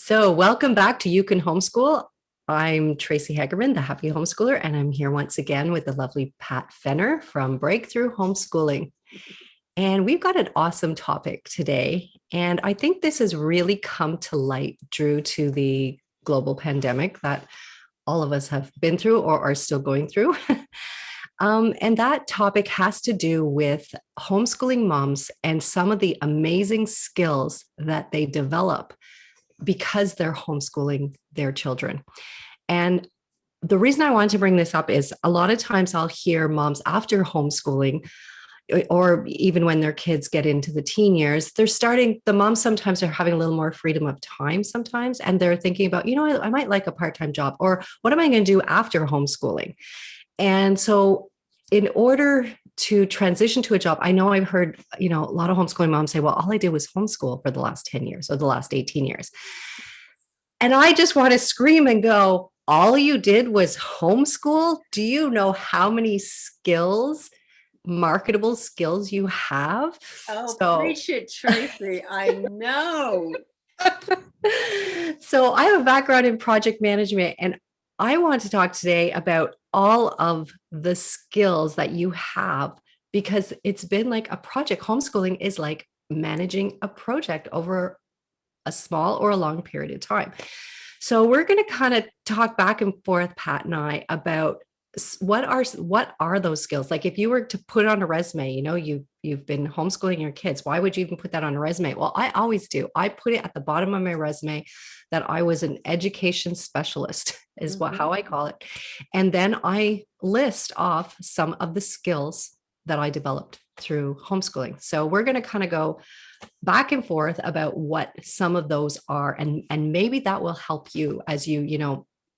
So, welcome back to You Can Homeschool. I'm Tracey Hagerman, the happy homeschooler, and I'm here once again with the lovely Pat Fenner from Breakthrough Homeschooling. And we've got an awesome topic today. And I think this has really come to light due to the global pandemic that all of us have been through or are still going through. And that topic has to do with homeschooling moms and some of the amazing skills that they develop because they're homeschooling their children. And the reason I wanted to bring this up is a lot of times I'll hear moms after homeschooling, or even when their kids get into the teen years, the moms sometimes are having a little more freedom of time sometimes. And they're thinking about, I might like a part-time job, or what am I going to do after homeschooling? And so in order to transition to a job, I know I've heard, a lot of homeschooling moms say, well, all I did was homeschool for the last 10 years or the last 18 years. And I just want to scream and go, all you did was homeschool? Do you know how many skills, marketable skills you have? Oh, preach it, Tracey. I know. So I have a background in project management, and I want to talk today about all of the skills that you have because it's been like a project. Homeschooling is like managing a project over a small or a long period of time. So we're going to kind of talk back and forth, Pat and I, about what are those skills. Like if you were to put on a resume, you've been homeschooling your kids, why would you even put that on a resume? Well, I always do. I put it at the bottom of my resume that I was an education specialist is how I call it. And then I list off some of the skills that I developed through homeschooling. So we're going to kind of go back and forth about what some of those are, and maybe that will help you as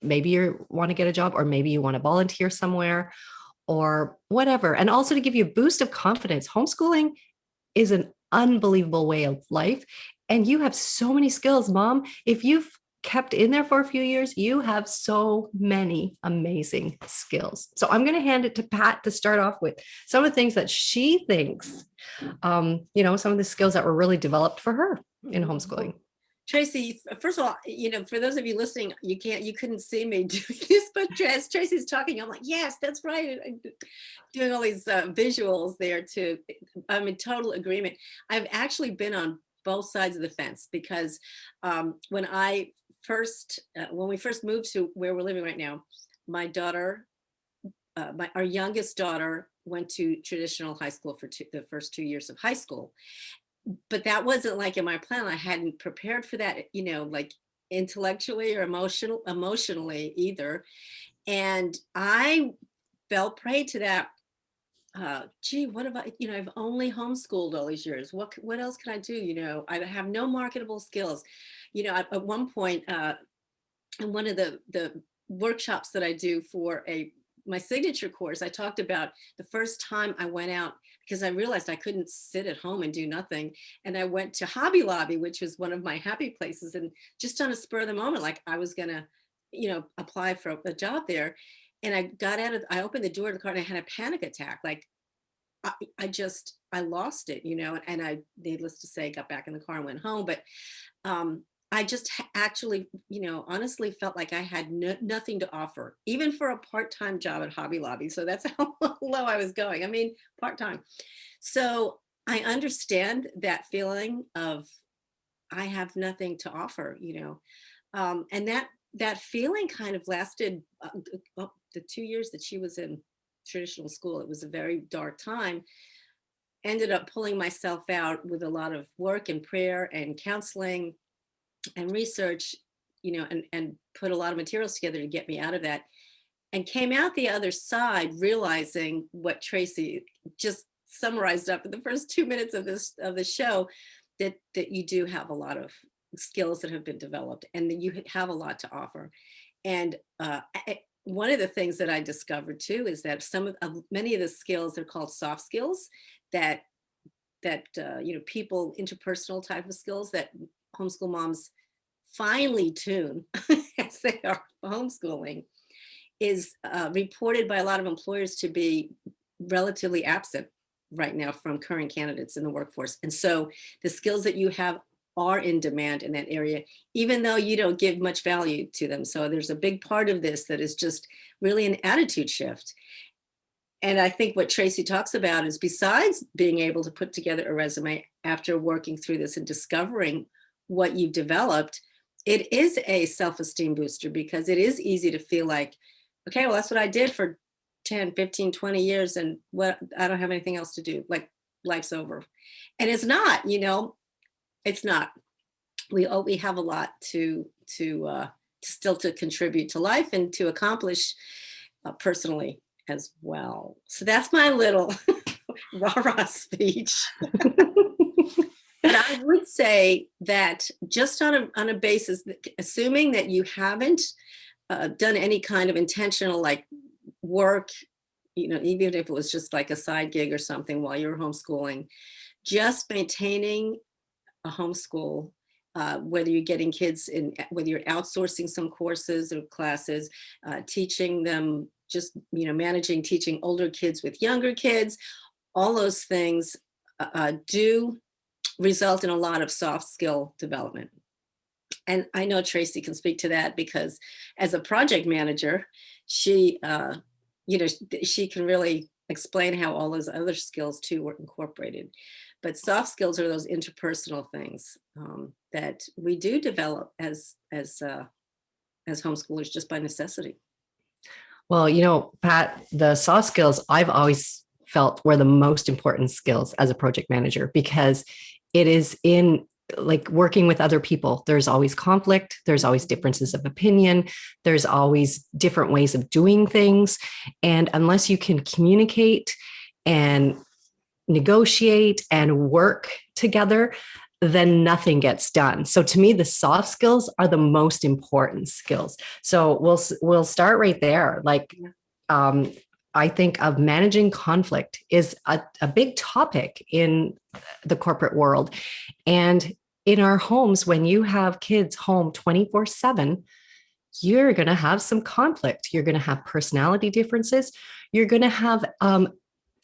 maybe you want to get a job, or maybe you want to volunteer somewhere or whatever. And also to give you a boost of confidence, homeschooling is an unbelievable way of life. And you have so many skills, Mom. If you've kept in there for a few years, you have so many amazing skills. So I'm going to hand it to Pat to start off with some of the things that she thinks, some of the skills that were really developed for her in homeschooling. Tracey, first of all, for those of you listening, you couldn't see me doing this, but as Tracey's talking, I'm like, yes, that's right. I'm doing all these visuals there too. I'm in total agreement. I've actually been on both sides of the fence because when we first moved to where we're living right now, my daughter, our youngest daughter, went to traditional high school for the first 2 years of high school. But that wasn't like in my plan. I hadn't prepared for that, like intellectually or emotionally either. And I fell prey to that. Gee, what about, I've only homeschooled all these years. What else can I do? I have no marketable skills. At one point, in one of the workshops that I do for my signature course, I talked about the first time I went out because I realized I couldn't sit at home and do nothing. And I went to Hobby Lobby, which was one of my happy places. And just on a spur of the moment, like I was going to, apply for a job there. And I opened the door of the car and I had a panic attack. Like I lost it, and I, needless to say, got back in the car and went home. But I just actually, honestly felt like I had nothing to offer, even for a part-time job at Hobby Lobby. So that's how low I was going. I mean, part-time. So I understand that feeling of I have nothing to offer, and that feeling kind of lasted the 2 years that she was in traditional school. It was a very dark time. Ended up pulling myself out with a lot of work and prayer and counseling and research, and put a lot of materials together to get me out of that, and came out the other side realizing what Tracey just summarized up in the first 2 minutes of the show, that you do have a lot of skills that have been developed and that you have a lot to offer. And one of the things that I discovered too is that many of the skills, they're called soft skills, that people, interpersonal type of skills that homeschool moms finely tune as they are homeschooling, is reported by a lot of employers to be relatively absent right now from current candidates in the workforce. And so the skills that you have are in demand in that area, even though you don't give much value to them. So there's a big part of this that is just really an attitude shift. And I think what Tracey talks about is, besides being able to put together a resume after working through this and discovering what you've developed, it is a self-esteem booster, because it is easy to feel like, okay, well, that's what I did for 10, 15, 20 years. And what, I don't have anything else to do. Like, life's over. And it's not, it's not. We have a lot to still to contribute to life and to accomplish personally as well. So that's my little rah-rah speech. But I would say that just on a basis, assuming that you haven't done any kind of intentional like work, even if it was just like a side gig or something while you're homeschooling, just maintaining a homeschool, whether you're getting kids in, whether you're outsourcing some courses or classes, teaching them, just, managing, teaching older kids with younger kids, all those things do result in a lot of soft skill development. And I know Tracey can speak to that, because as a project manager, she, she can really explain how all those other skills too were incorporated. But soft skills are those interpersonal things that we do develop as homeschoolers just by necessity. Well, Pat, the soft skills I've always felt were the most important skills as a project manager, because it is in like working with other people. There's always conflict. There's always differences of opinion. There's always different ways of doing things. And unless you can communicate and negotiate and work together, then nothing gets done. So to me, the soft skills are the most important skills. So we'll start right there. Like, I think of managing conflict is a big topic in the corporate world. And in our homes, when you have kids home 24/7, you're going to have some conflict. You're going to have personality differences. You're going to have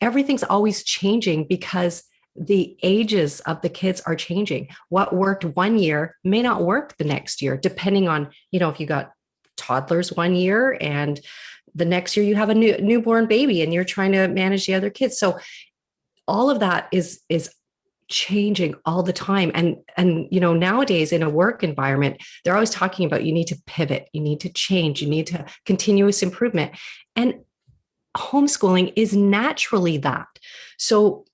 everything's always changing, because the ages of the kids are changing. What worked one year may not work the next year, depending on, if you got toddlers one year and the next year you have a newborn baby and you're trying to manage the other kids. So all of that is changing all the time. And nowadays in a work environment, they're always talking about, you need to pivot, you need to change, you need to continuous improvement. And homeschooling is naturally that. So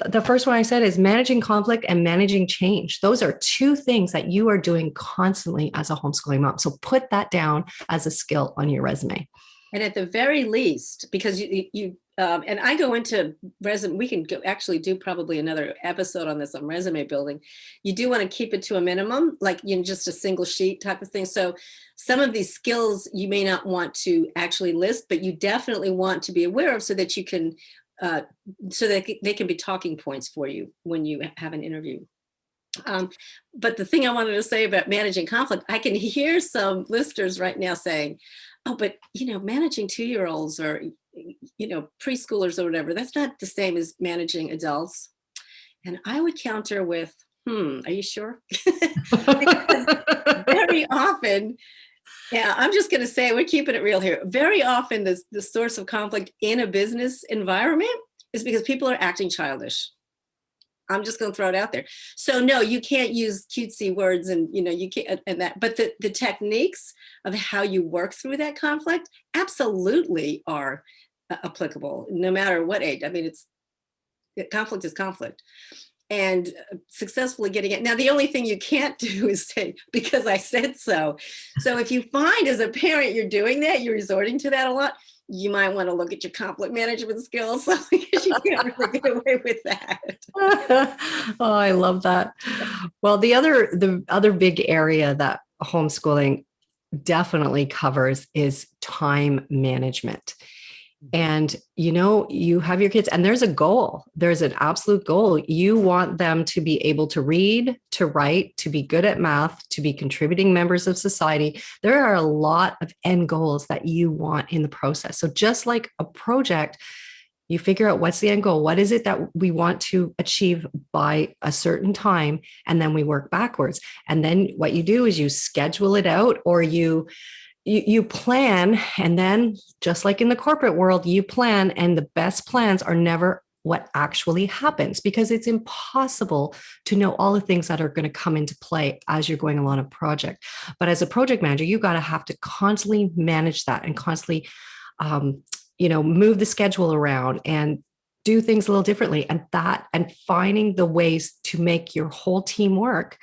the first one I said is managing conflict and managing change. Those are two things that you are doing constantly as a homeschooling mom. So put that down as a skill on your resume. And at the very least, because you and I go into resume, we can actually do probably another episode on this on resume building. You do want to keep it to a minimum, like just a single sheet type of thing. So some of these skills you may not want to actually list, but you definitely want to be aware of, so that you can, so that they can be talking points for you when you have an interview. But the thing I wanted to say about managing conflict, I can hear some listeners right now saying, oh, but managing 2-year-olds or preschoolers or whatever, that's not the same as managing adults. And I would counter with, are you sure? Because very often, yeah, I'm just going to say, we're keeping it real here. Very often the source of conflict in a business environment is because people are acting childish. I'm just going to throw it out there. So no, you can't use cutesy words and, you can't, and that, but the techniques of how you work through that conflict absolutely are applicable, no matter what age. I mean, conflict is conflict, and successfully getting it. Now, the only thing you can't do is say, because I said so. So if you find as a parent you're doing that, you're resorting to that a lot, you might want to look at your conflict management skills, because you can't really get away with that. Oh, I love that. Well, the other big area that homeschooling definitely covers is time management. And, you have your kids and there's a goal. There's an absolute goal. You want them to be able to read, to write, to be good at math, to be contributing members of society. There are a lot of end goals that you want in the process. So just like a project, You figure out what's the end goal. What is it that we want to achieve by a certain time? And then we work backwards. And then what you do is you schedule it out, or you plan. And then just like in the corporate world, you plan, and the best plans are never what actually happens, because it's impossible to know all the things that are going to come into play as you're going along a project. But as a project manager, you got to have to constantly manage that, and constantly move the schedule around and do things a little differently. And finding the ways to make your whole team work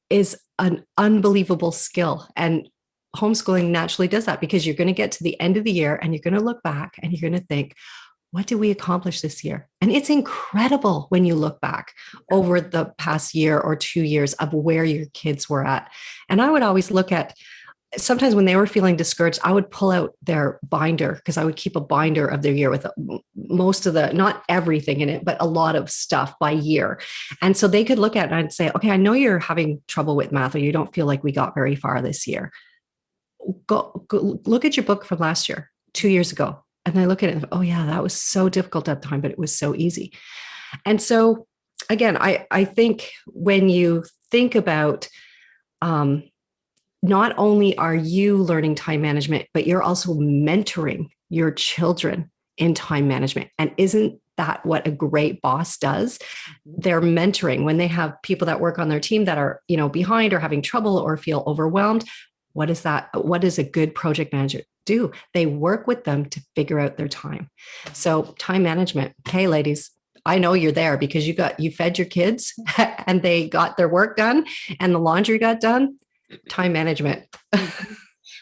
is an unbelievable skill. And homeschooling naturally does that, because you're going to get to the end of the year and you're going to look back and you're going to think, what did we accomplish this year? And it's incredible when you look back over the past year or 2 years of where your kids were at. And I would always look at, sometimes when they were feeling discouraged, I would pull out their binder, because I would keep a binder of their year with most of the, not everything in it, but a lot of stuff by year. And so they could look at it and I'd say, okay, I know you're having trouble with math, or you don't feel like we got very far this year. Go look at your book from last year, 2 years ago. And I look at it and, oh yeah, that was so difficult at the time, but it was so easy. And so again, I think when you think about, not only are you learning time management, but you're also mentoring your children in time management. And isn't that what a great boss does? They're mentoring when they have people that work on their team that are, behind or having trouble or feel overwhelmed. What is that? What does a good project manager do? They work with them to figure out their time. So time management. Hey, ladies, I know you're there because you fed your kids and they got their work done and the laundry got done. Time management.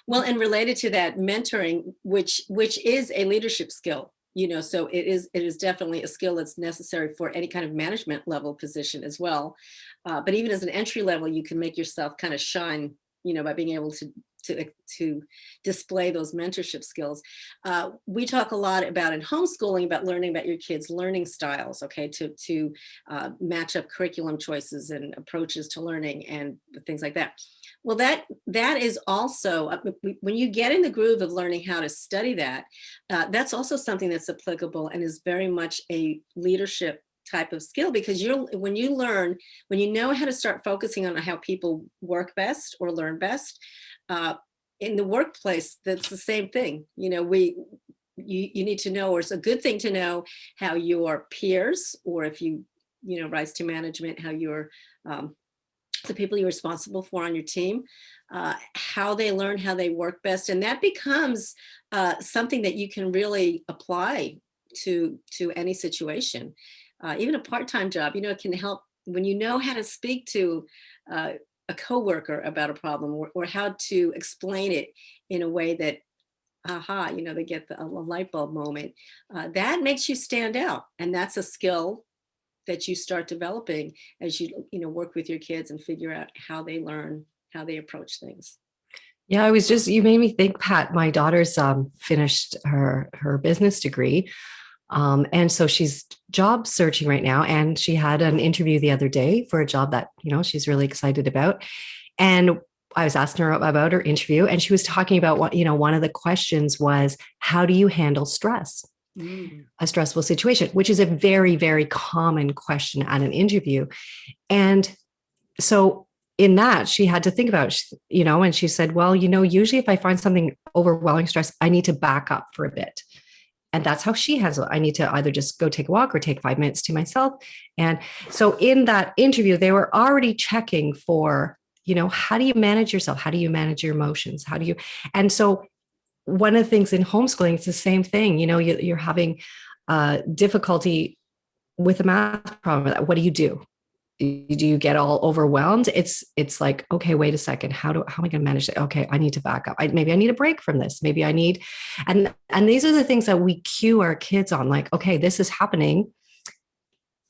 Well, and related to that, mentoring, which is a leadership skill, so it is definitely a skill that's necessary for any kind of management level position as well. But even as an entry level, you can make yourself kind of shine, by being able to display those mentorship skills. We talk a lot about in homeschooling about learning about your kids' learning styles, okay, to match up curriculum choices and approaches to learning and things like that. Well, that is also, when you get in the groove of learning how to study that, that's also something that's applicable and is very much a leadership type of skill, because when you know how to start focusing on how people work best or learn best, in the workplace, that's the same thing. You need to know, or it's a good thing to know, how your peers, or if you rise to management, how your the people you're responsible for on your team, how they learn, how they work best. And that becomes something that you can really apply to any situation. Even a part-time job, it can help when you know how to speak to a coworker about a problem, or how to explain it in a way that, they get a light bulb moment. That makes you stand out. And that's a skill that you start developing as you work with your kids and figure out how they learn, how they approach things. Yeah, you made me think, Pat. My daughter's finished her business degree. And so she's job searching right now. And she had an interview the other day for a job that, she's really excited about. And I was asking her about her interview, and she was talking about one of the questions was, how do you handle stress? A stressful situation, which is a very, very common question at an interview. And so in that, she had to think about, and she said, well, usually if I find something overwhelming stress, I need to back up for a bit. And that's how she has it. I need to either just go take a walk or take 5 minutes to myself. And so in that interview, they were already checking for, how do you manage yourself? How do you manage your emotions? And so one of the things in homeschooling, it's the same thing. You're having difficulty with a math problem. What do you do? Do you get all overwhelmed? It's like, okay, wait a second. How am I going to manage it? Okay, I need to back up. Maybe I need a break from this. Maybe I need, and these are the things that we cue our kids on. Like, okay, this is happening.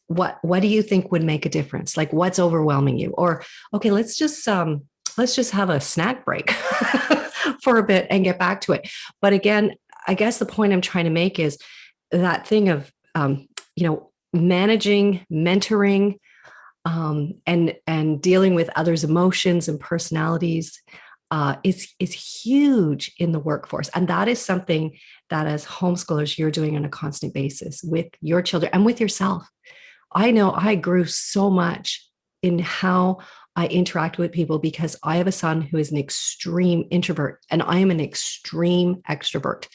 What do you think would make a difference? Like, what's overwhelming you? Or, okay, let's just have a snack break for a bit and get back to it. But again, I guess the point I'm trying to make is that thing of, managing, mentoring, and dealing with others' emotions and personalities is huge in the workforce. And that is something that as homeschoolers, you're doing on a constant basis with your children and with yourself. I know I grew so much in how I interact with people because I have a son who is an extreme introvert and I am an extreme extrovert.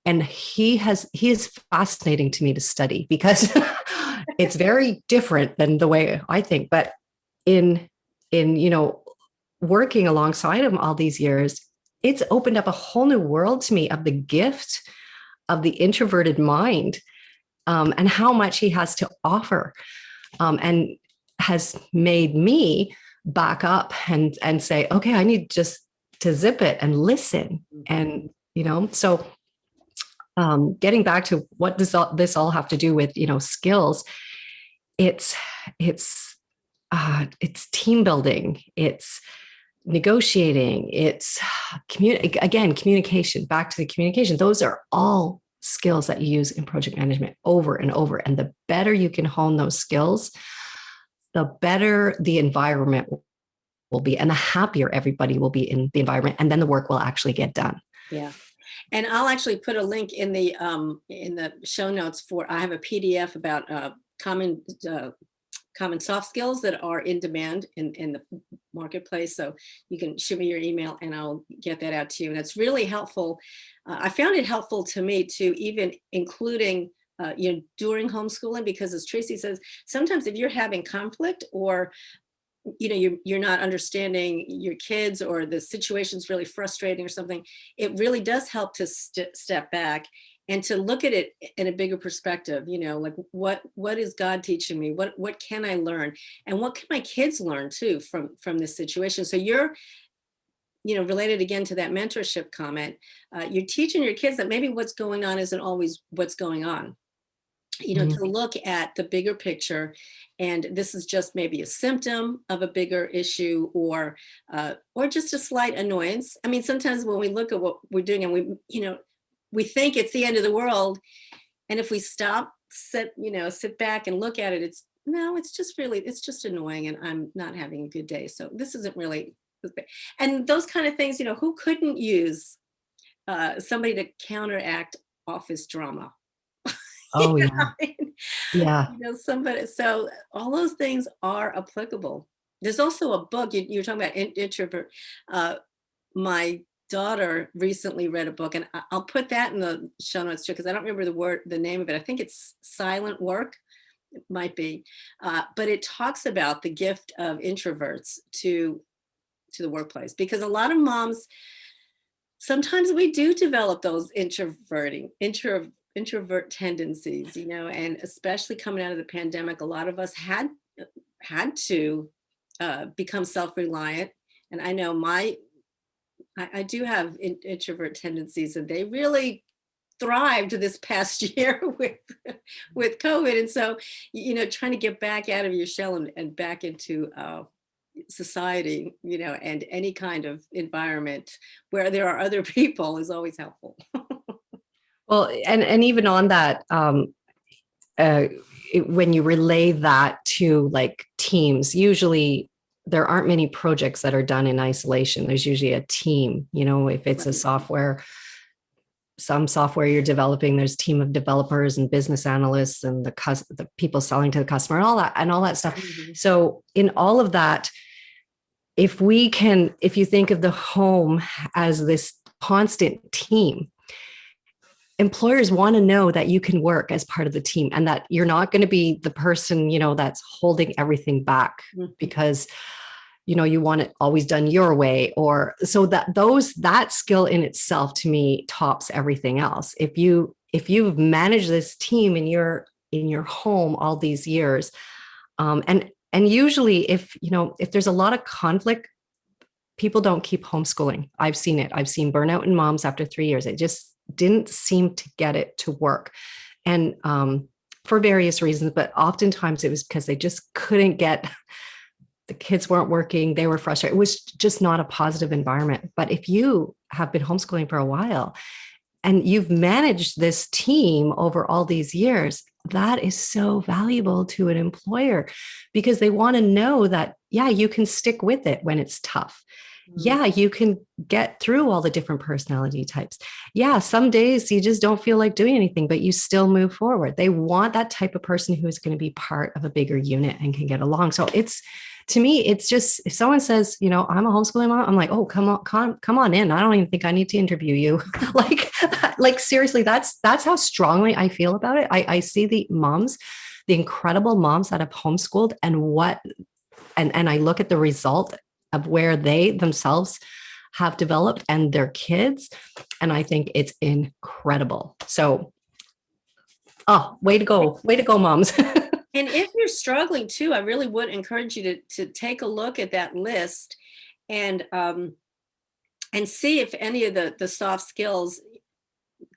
And he is fascinating to me to study because it's very different than the way I think. But in working alongside him all these years, it's opened up a whole new world to me of the gift of the introverted mind, and how much he has to offer, and has made me back up and say, okay, I need just to zip it and listen. And, so getting back to what does this all have to do with, skills, it's team building, it's negotiating, it's communication, back to the communication. Those are all skills that you use in project management over and over. And the better you can hone those skills, the better the environment will be and the happier everybody will be in the environment. And then the work will actually get done. Yeah. And I'll actually put a link in the show notes I have a PDF about common soft skills that are in demand in the marketplace. So you can shoot me your email and I'll get that out to you. And it's really helpful. I found it helpful to me to even including, during homeschooling, because as Tracey says, sometimes if you're having conflict or you're not understanding your kids or the situation's really frustrating or something, it really does help to step back and to look at it in a bigger perspective, like what is God teaching me? What can I learn? And what can my kids learn too from this situation? So you're, related again to that mentorship comment, you're teaching your kids that maybe what's going on isn't always what's going on. To look at the bigger picture, and this is just maybe a symptom of a bigger issue, or just a slight annoyance. I mean, sometimes when we look at what we're doing and we think it's the end of the world, and if we sit back and look at it, it's just annoying, and I'm not having a good day. So this isn't really, and those kind of things. Who couldn't use somebody to counteract office drama? Oh, yeah. Yeah. Somebody. So all those things are applicable. There's also a book you're talking about introvert. My daughter recently read a book, and I'll put that in the show notes too, because I don't remember the name of it. I think it's Silent Work. It might be, but it talks about the gift of introverts to the workplace, because a lot of moms, sometimes we do develop those introvert tendencies, and especially coming out of the pandemic, a lot of us had to become self-reliant. And I know I do have introvert tendencies, and they really thrived this past year with COVID. And so, trying to get back out of your shell and back into society, and any kind of environment where there are other people is always helpful. Well, and even on that, when you relay that to like teams, usually there aren't many projects that are done in isolation. There's usually a team, if it's a some software you're developing, there's a team of developers and business analysts and the people selling to the customer and all that stuff. Mm-hmm. So in all of that, if you think of the home as this constant team, employers want to know that you can work as part of the team and that you're not going to be the person, that's holding everything back because, you want it always done your way, or so that skill in itself to me tops everything else. If you've managed this team in your home all these years, and usually if there's a lot of conflict, people don't keep homeschooling. I've seen it. I've seen burnout in moms after 3 years. It just didn't seem to get it to work. And for various reasons, but oftentimes it was because they just couldn't get, the kids weren't working. They were frustrated. It was just not a positive environment. But if you have been homeschooling for a while and you've managed this team over all these years, that is so valuable to an employer because they want to know that, yeah, you can stick with it when it's tough. Mm. yeah, you can get through all the different personality types. Yeah, some days you just don't feel like doing anything, but you still move forward. They want that type of person who is going to be part of a bigger unit and can get along. So it's, to me, it's just, if someone says, I'm a homeschooling mom, I'm like, oh, come on in. I don't even think I need to interview you. like, like seriously, that's how strongly I feel about it. I see the moms, the incredible moms that have homeschooled and I look at the result of where they themselves have developed and their kids, and I think it's incredible. So, oh, way to go, moms. And if you're struggling too, I really would encourage you to take a look at that list and see if any of the soft skills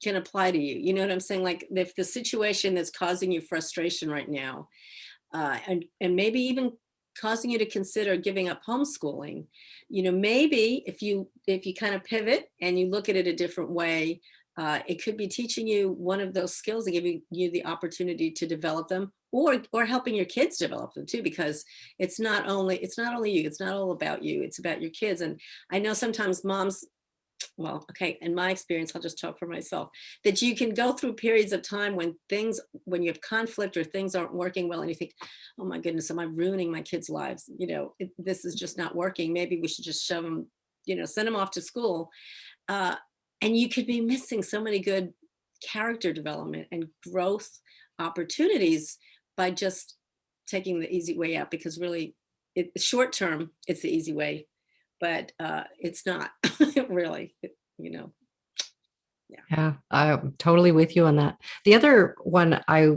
can apply to you. You know what I'm saying? Like if the situation that's causing you frustration right now, and maybe even causing you to consider giving up homeschooling, maybe if you kind of pivot and you look at it a different way, it could be teaching you one of those skills and giving you the opportunity to develop them, or helping your kids develop them too, because it's not only you, it's not all about you, it's about your kids. And I know sometimes moms, well, okay, in my experience, I'll just talk for myself, that you can go through periods of time when you have conflict or things aren't working well, and you think, oh my goodness, am I ruining my kids' lives? This is just not working. Maybe we should just shove them, send them off to school. Uh, and you could be missing so many good character development and growth opportunities by just taking the easy way out, because really, short term, it's the easy way, but it's not really, yeah. Yeah, I'm totally with you on that. The other one I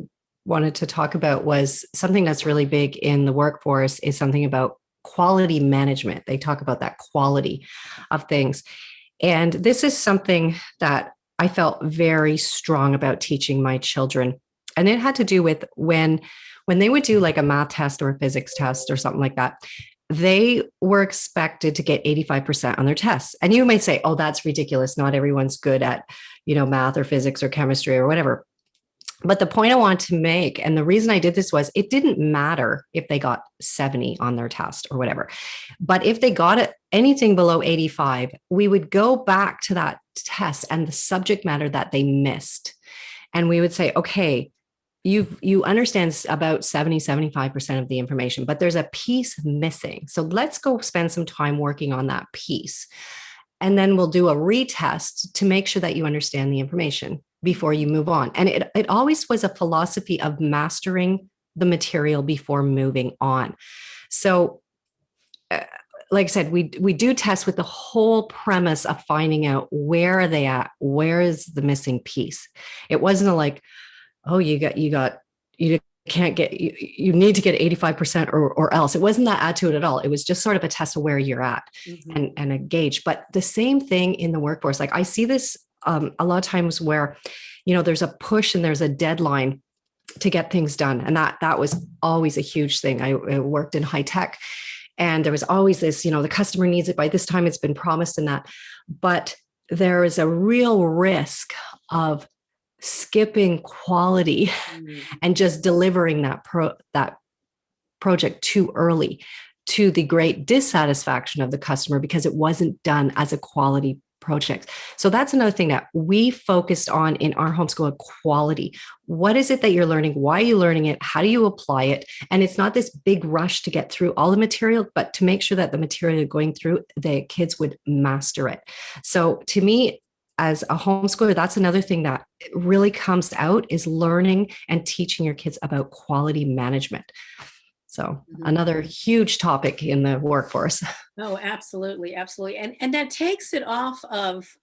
wanted to talk about was something that's really big in the workforce is something about quality management. They talk about that quality of things. And this is something that I felt very strong about teaching my children. And it had to do with when they would do like a math test or a physics test or something like that, they were expected to get 85% on their tests. And you may say, oh, that's ridiculous. Not everyone's good at, math or physics or chemistry or whatever. But the point I want to make, and the reason I did this was it didn't matter if they got 70 on their test or whatever. But if they got it anything below 85, we would go back to that test and the subject matter that they missed. And we would say, okay, you understand about 70-75% of the information, but there's a piece missing. So let's go spend some time working on that piece. And then we'll do a retest to make sure that you understand the information before you move on. And it always was a philosophy of mastering the material before moving on. So like I said, we do tests with the whole premise of finding out where are they at, where is the missing piece. It wasn't like, oh, you can't get, you need to get 85% or else. It wasn't that attitude at all. It was just sort of a test of where you're at Mhm. and a gauge. But the same thing in the workforce. Like I see this a lot of times where, there's a push and there's a deadline to get things done. And that was always a huge thing. I worked in high tech and there was always this, the customer needs it by this time, it's been promised and that. But there is a real risk of skipping quality Mm. and just delivering that project too early, to the great dissatisfaction of the customer because it wasn't done as a quality project. So that's another thing that we focused on in our homeschool: quality. What is it that you're learning? Why are you learning it? How do you apply it? And it's not this big rush to get through all the material, but to make sure that the material you're going through, the kids would master it. So to me, as a homeschooler, that's another thing that really comes out, is learning and teaching your kids about quality management. So Mhm. another huge topic in the workforce. Oh, absolutely, absolutely. And that takes it off of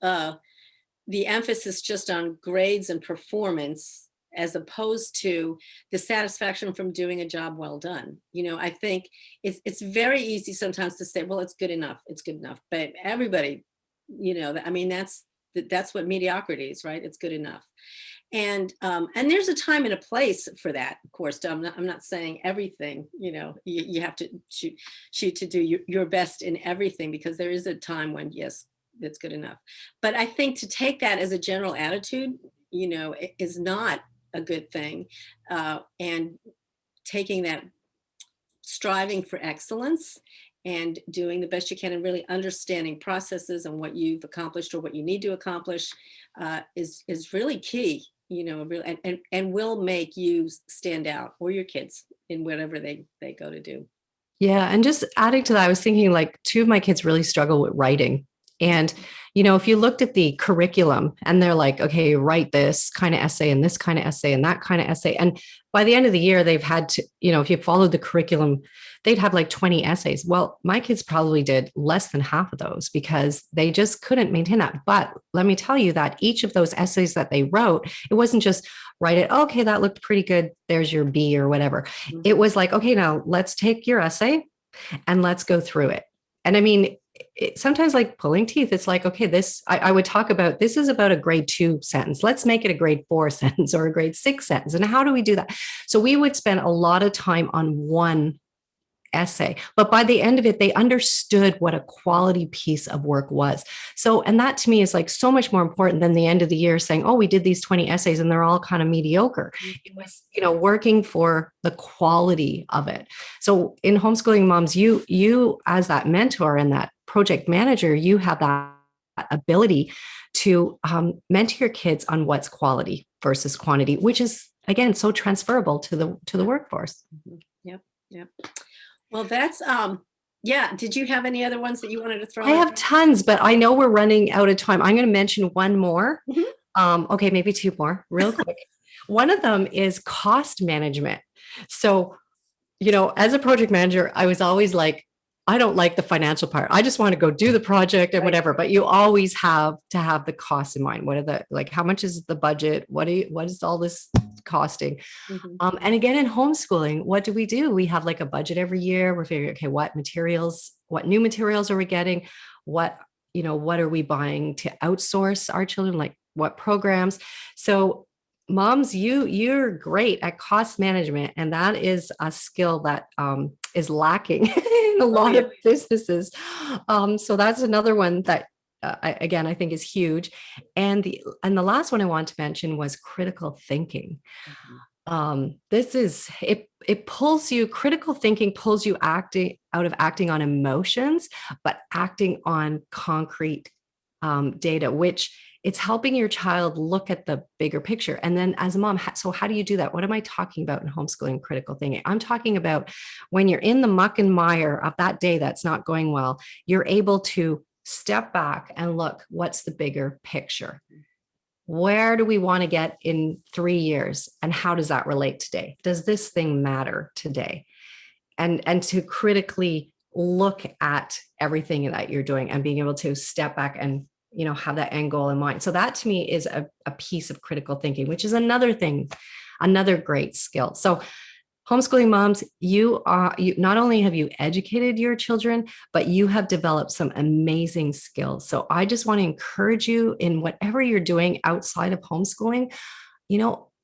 the emphasis just on grades and performance, as opposed to the satisfaction from doing a job well done. I think it's very easy sometimes to say, well, it's good enough, it's good enough. But everybody, I mean, that's what mediocrity is, right? It's good enough. And there's a time and a place for that, of course. I'm not saying everything, you have to shoot to do your best in everything, because there is a time when, yes, that's good enough. But I think to take that as a general attitude, is not a good thing. And taking that striving for excellence and doing the best you can and really understanding processes and what you've accomplished or what you need to accomplish is really key, really, and will make you stand out, or your kids, in whatever they go to do. Yeah. And just adding to that, I was thinking like two of my kids really struggle with writing. And, if you looked at the curriculum and they're like, okay, write this kind of essay and this kind of essay and that kind of essay. And by the end of the year, they've had to, if you followed the curriculum, they'd have like 20 essays. Well, my kids probably did less than half of those because they just couldn't maintain that. But let me tell you that each of those essays that they wrote, it wasn't just write it. Okay, that looked pretty good. There's your B or whatever. Mm-hmm. It was like, okay, now let's take your essay and let's go through it. And I mean, sometimes like pulling teeth, it's like, okay, I would talk about, this is about a grade 2 sentence. Let's make it a grade 4 sentence or a grade 6 sentence. And how do we do that? So we would spend a lot of time on one essay, but by the end of it, they understood what a quality piece of work was. So, and that to me is like so much more important than the end of the year saying, oh, we did these 20 essays and they're all kind of mediocre. It was, working for the quality of it. So in Homeschooling Moms, you as that mentor and that project manager, you have that ability to mentor your kids on what's quality versus quantity, which is again so transferable to the workforce. Yep. Well, that's yeah. Did you have any other ones that you wanted to throw? I have tons, but I know we're running out of time. I'm going to mention one more. Mm-hmm. Okay, maybe two more real quick. One of them is cost management. So, as a project manager, I was always like, I don't like the financial part. I just want to go do the project and whatever, but you always have to have the costs in mind. What are how much is the budget? What is all this costing? Mm-hmm. And again, in homeschooling, what do? We have like a budget every year. We're figuring, okay, what new materials are we getting? What are we buying to outsource our children? Like what programs? So moms, you're great at cost management, and that is a skill that is lacking in a lot of businesses. So that's another one that I think is huge. And the last one I want to mention was critical thinking. Mm-hmm. This is it pulls you, critical thinking pulls you acting on emotions, but acting on concrete data, which it's helping your child look at the bigger picture. And then as a mom, so how do you do that? What am I talking about in homeschooling critical thinking? I'm talking about when you're in the muck and mire of that day that's not going well, you're able to step back and look, what's the bigger picture? Where do we want to get in 3 years? And how does that relate today? Does this thing matter today? And to critically look at everything that you're doing and being able to step back and have that end goal in mind. So that to me is a piece of critical thinking, which is another great skill. So homeschooling moms, you not only have you educated your children, but you have developed some amazing skills. So I just want to encourage you in whatever you're doing outside of homeschooling,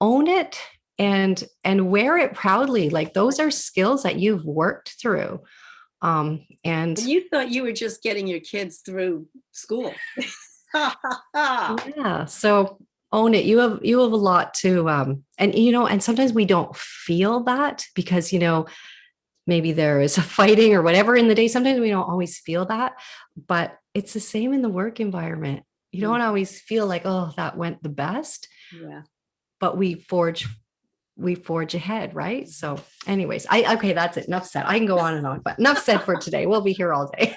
own it and wear it proudly. Like those are skills that you've worked through. And you thought you were just getting your kids through school. Yeah. So own it. You have a lot to, and sometimes we don't feel that because, maybe there is a fighting or whatever in the day. Sometimes we don't always feel that, but it's the same in the work environment. You don't always feel like, oh, that went the best. Yeah. But we forge ahead, right? So anyways, okay, that's it. Enough said. I can go on and on, but enough said for today. We'll be here all day.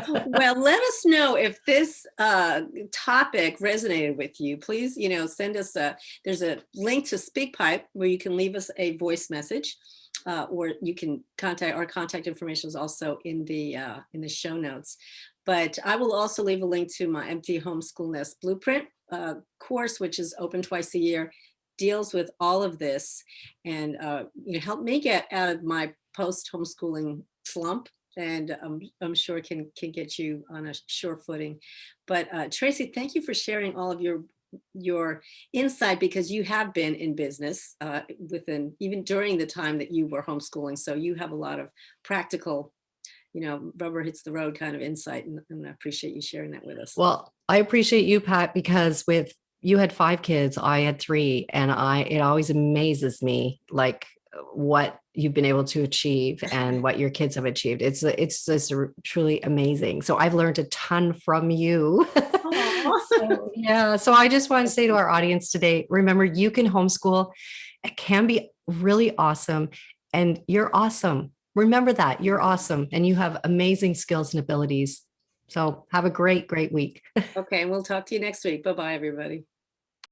Well, let us know if this topic resonated with you. Please, send us there's a link to SpeakPipe where you can leave us a voice message, or you can our contact information is also in the show notes. But I will also leave a link to my Empty Homeschool Nest Blueprint course, which is open twice a year, deals with all of this, and help me get out of my post homeschooling slump, and I'm sure can get you on a sure footing. But Tracey, thank you for sharing all of your insight, because you have been in business even during the time that you were homeschooling, so you have a lot of practical, rubber hits the road kind of insight, and I appreciate you sharing that with us. Well, I appreciate you, Pat, because you had 5 kids, I had 3, and it always amazes me like what you've been able to achieve and what your kids have achieved. It's just truly amazing. So I've learned a ton from you. Aw. So yeah, so I just want to say to our audience today, remember, you can homeschool. It can be really awesome, and you're awesome. Remember that you're awesome and you have amazing skills and abilities. So have a great, great week. Okay, we'll talk to you next week. Bye-bye, everybody.